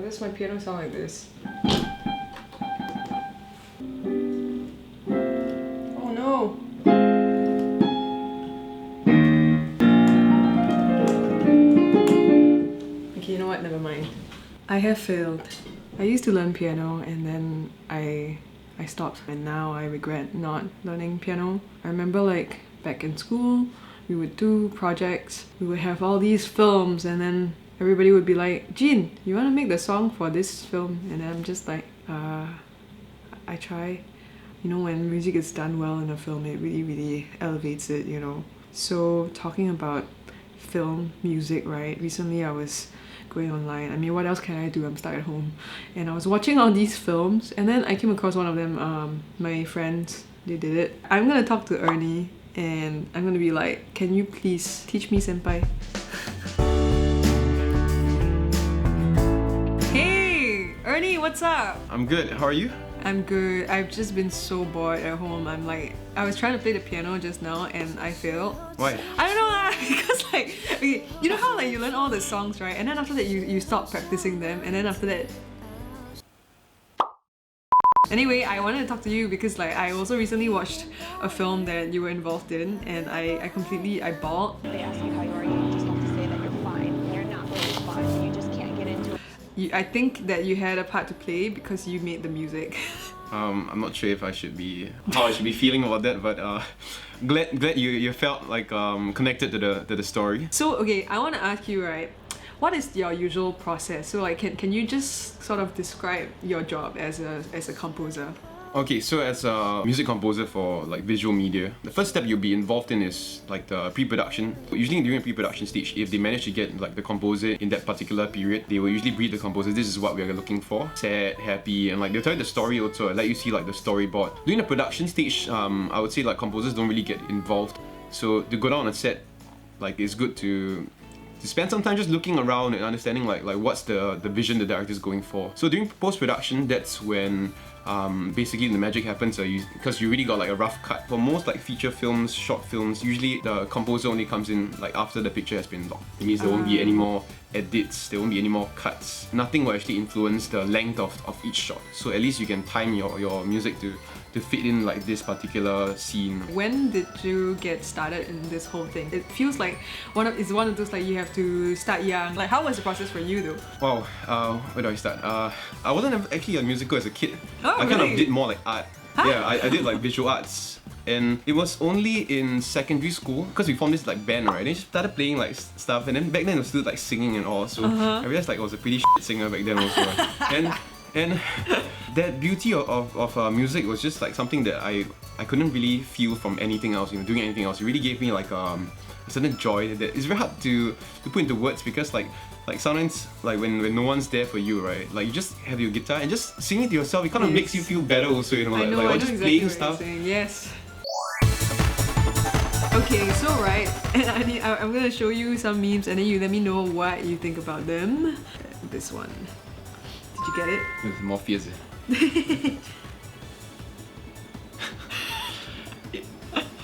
does my piano sound like this? Oh no! Okay, you know what? Never mind. I have failed. I used to learn piano and then I stopped, and now I regret not learning piano. I remember like back in school, we would do projects, we would have all these films, and then everybody would be like, Jean, you want to make the song for this film? And then I'm just like, I try. You know, when music is done well in a film, it really elevates it, you know. So talking about film music, right? Recently I was going online. I mean, what else can I do? I'm stuck at home. And I was watching all these films, and then I came across one of them. My friends, they did it. I'm gonna talk to Ernie, and I'm gonna be like, can you please teach me, senpai? Hey, Ernie, what's up? I'm good. How are you? I'm good. I've just been so bored at home. I'm like, I was trying to play the piano just now and I failed. Why? I don't know, because like, okay, you know how like you learn all the songs, right? And then after that you stop practicing them, and then after that... Anyway, I wanted to talk to you because like I also recently watched a film that you were involved in, and I bawled. They ask you how you are, you just have to say that you're fine. You're not really fine, you just can't get into it. I think that you had a part to play because you made the music. I'm not sure if I should be how I should be feeling about that, but glad you felt like connected to the story. So okay, I want to ask you, right? What is your usual process? So like, can you just sort of describe your job as a composer? Okay, so as a music composer for like visual media, the first step you'll be involved in is like the pre-production. Usually during the pre-production stage, if they manage to get like the composer in that particular period, they will usually brief the composer, this is what we are looking for. Sad, happy, and like they'll tell you the story also, let you see like the storyboard. During the production stage, I would say like composers don't really get involved. So to go down on a set, like it's good to spend some time just looking around and understanding like what's the vision the director is going for. So during post-production, that's when basically the magic happens, because you really got like a rough cut. For most like feature films, short films, usually the composer only comes in like after the picture has been locked. It means there won't be any more edits, there won't be any more cuts. Nothing will actually influence the length of each shot. So at least you can time your music to fit in like this particular scene. When did you get started in this whole thing? It feels like it's one of those like you have to start young. Like how was the process for you though? Wow, where do I start? I wasn't actually a musical as a kid. Oh, I kind really? of did more like art. Huh? Yeah, I did like visual arts. And it was only in secondary school, because we formed this like band, right? They just started playing like stuff, and then back then it was still like singing and all. So I realized like I was a pretty shit singer back then also. And that beauty of music was just like something that I couldn't really feel from anything else, you know, doing anything else. It really gave me like a certain joy that it's very hard to put into words, because like sometimes like when no one's there for you, right? Like you just have your guitar and just singing to yourself, it kind of makes you feel better also, you know, I know just exactly playing what stuff. you're saying. Yes. Okay, so right, and I'm gonna show you some memes and then you let me know what you think about them. This one. Did you get it? It's more fierce.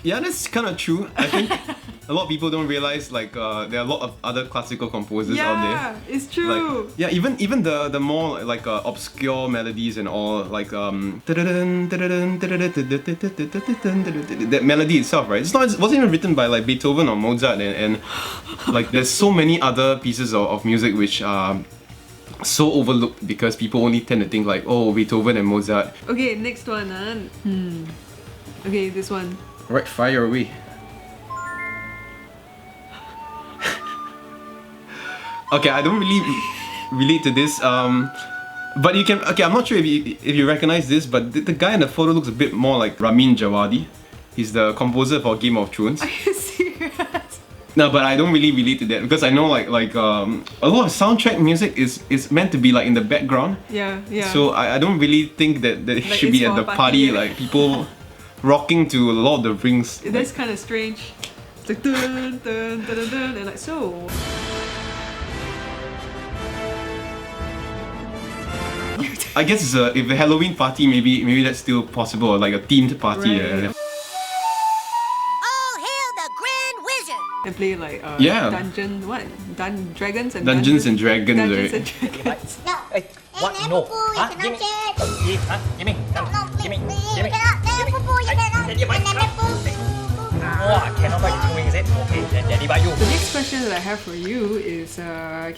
Yeah, that's kind of true. I think a lot of people don't realize like there are a lot of other classical composers out there. Yeah, it's true. Like, yeah, even the more like obscure melodies and all, like that melody itself, right? It wasn't even written by like Beethoven or Mozart, and like there's so many other pieces of music which are so overlooked because people only tend to think like, oh, Beethoven and Mozart. Okay, next one. Okay, this one. Right, fire away. Okay, I don't really relate to this, but you can. Okay, I'm not sure if you recognize this, but the guy in the photo looks a bit more like Ramin Djawadi. He's the composer for Game of Thrones. Are you serious? No, but I don't really relate to that because I know like a lot of soundtrack music is meant to be like in the background. Yeah. So I don't really think that it like should be at the party, like people rocking to Lord of the Rings. That's kind of strange. It's like dun dun dun dun dun, and like so. I guess it's if a Halloween party, maybe that's still possible, or like a themed party. Right. All hail the Grand Wizard! and play like Yeah. Dungeons and Dragons, Dungeons and Dragons, Dungeons right? and Dragons. No. Hey, what? And No. poo-poo, you Huh? cannot Give me. share. Give me. Come. No, Give me. you Give me. cannot. Give me. Poo-poo, you Hey, cannot. Daddy, buy. And then poo-poo. Oh, I cannot buy you is it? Okay, then Daddy buy you. The next question that I have for you is,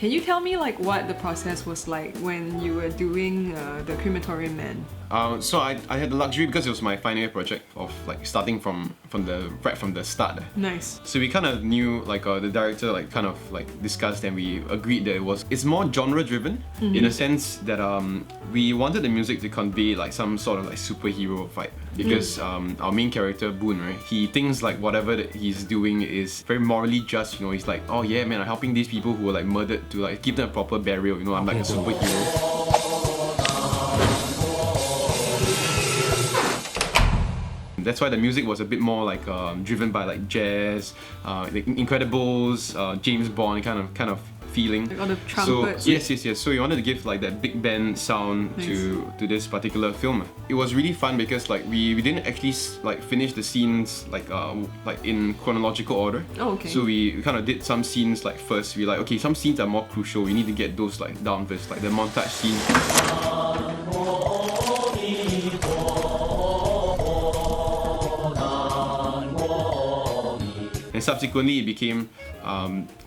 can you tell me like what the process was like when you were doing the Crematorium Man? So I had the luxury because it was my final year project of like starting from the start. Nice. So we kind of knew like the director like kind of like discussed and we agreed that it's more genre driven in a sense that we wanted the music to convey like some sort of like superhero vibe because our main character Boone, right, he thinks like whatever that he's doing is very morally just, you know. He's like, oh yeah man, I'm helping these people who were like murdered to like give them a proper burial, you know, I'm like a superhero. That's why the music was a bit more like driven by like jazz, like Incredibles, James Bond kind of feeling. Like all the So trumpets. yes. So we wanted to give like that big band sound Nice. to this particular film. It was really fun because like we didn't actually like finish the scenes like in chronological order. Oh, okay. So we kind of did some scenes like first. We like, okay, some scenes are more crucial. We need to get those like down first, like the montage scene. And subsequently it became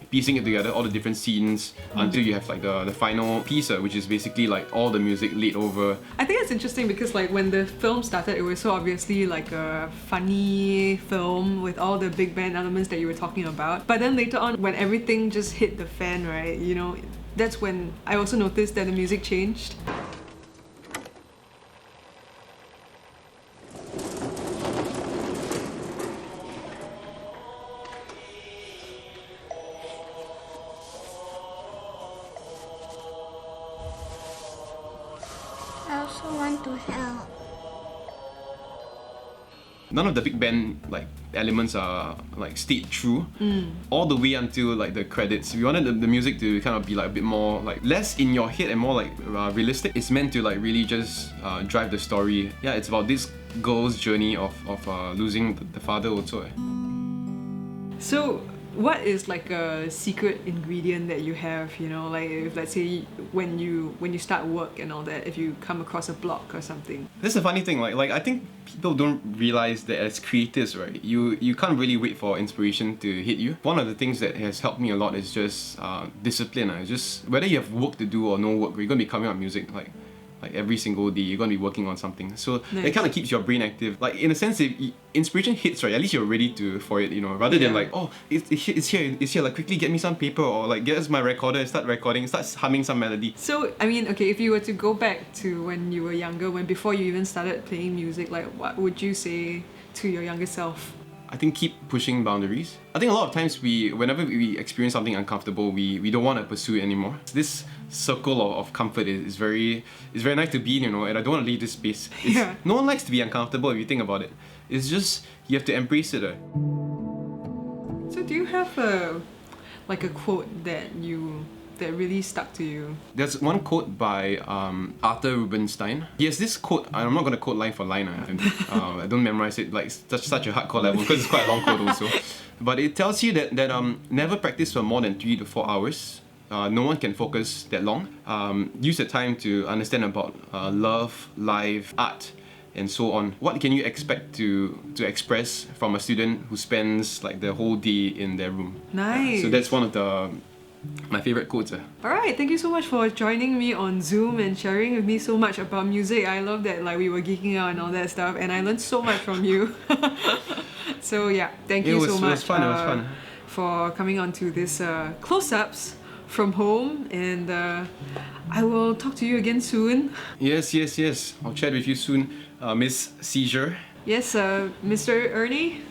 piecing it together, all the different scenes until you have like the final piece, which is basically like all the music laid over. I think it's interesting because like when the film started, it was so obviously like a funny film with all the big band elements that you were talking about. But then later on, when everything just hit the fan, right, you know, that's when I also noticed that the music changed. I also want to help. None of the big band like elements are like stayed true all the way until like the credits. We wanted the music to kind of be like a bit more like less in your head and more like realistic. It's meant to like really just drive the story. Yeah, it's about this girl's journey of losing the father also. So, what is like a secret ingredient that you have, you know, like if let's say when you start work and all that, if you come across a block or something? This is a funny thing, like I think people don't realize that as creatives, right, you can't really wait for inspiration to hit you. One of the things that has helped me a lot is just discipline. It's just whether you have work to do or no work, you're gonna be coming out with music like every single day. You're gonna be working on something, so Nice. it kind of keeps your brain active. Like in a sense, if inspiration hits, right, at least you're ready for it, you know, rather than Yeah. like, oh, it's here, like quickly get me some paper or like get us my recorder and start recording, start humming some melody. So, I mean, okay, if you were to go back to when you were younger, when before you even started playing music, like what would you say to your younger self? I think keep pushing boundaries. I think a lot of times whenever we experience something uncomfortable, we don't want to pursue it anymore. This circle of comfort is very nice to be in, you know, and I don't want to leave this space. Yeah. No one likes to be uncomfortable if you think about it. It's just, you have to embrace it. So, do you have a quote that really stuck to you? There's one quote by Arthur Rubinstein. He has this quote, I'm not going to quote line for line, I don't memorize it like such a hardcore level because it's quite a long quote also. But it tells you that never practice for more than 3 to 4 hours. No one can focus that long. Use the time to understand about love, life, art, and so on. What can you expect to express from a student who spends like the whole day in their room? Nice. So that's one of my favorite quotes. Alright, thank you so much for joining me on Zoom and sharing with me so much about music. I love that like we were geeking out and all that stuff, and I learned so much from you. So yeah, thank you so much It was fun. for coming on to this close-ups from home, and I will talk to you again soon. Yes. I'll chat with you soon, Miss Seizure. Yes, Mr. Ernie,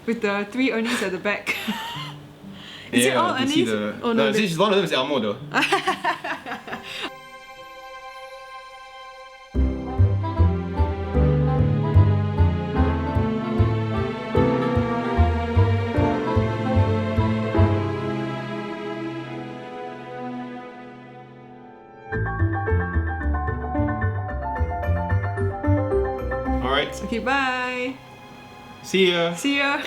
with the 3 Ernies at the back. Is it all you can see Ernies? Oh no, it's one of them is Elmo though. Alright, Okay, bye. see ya. See ya.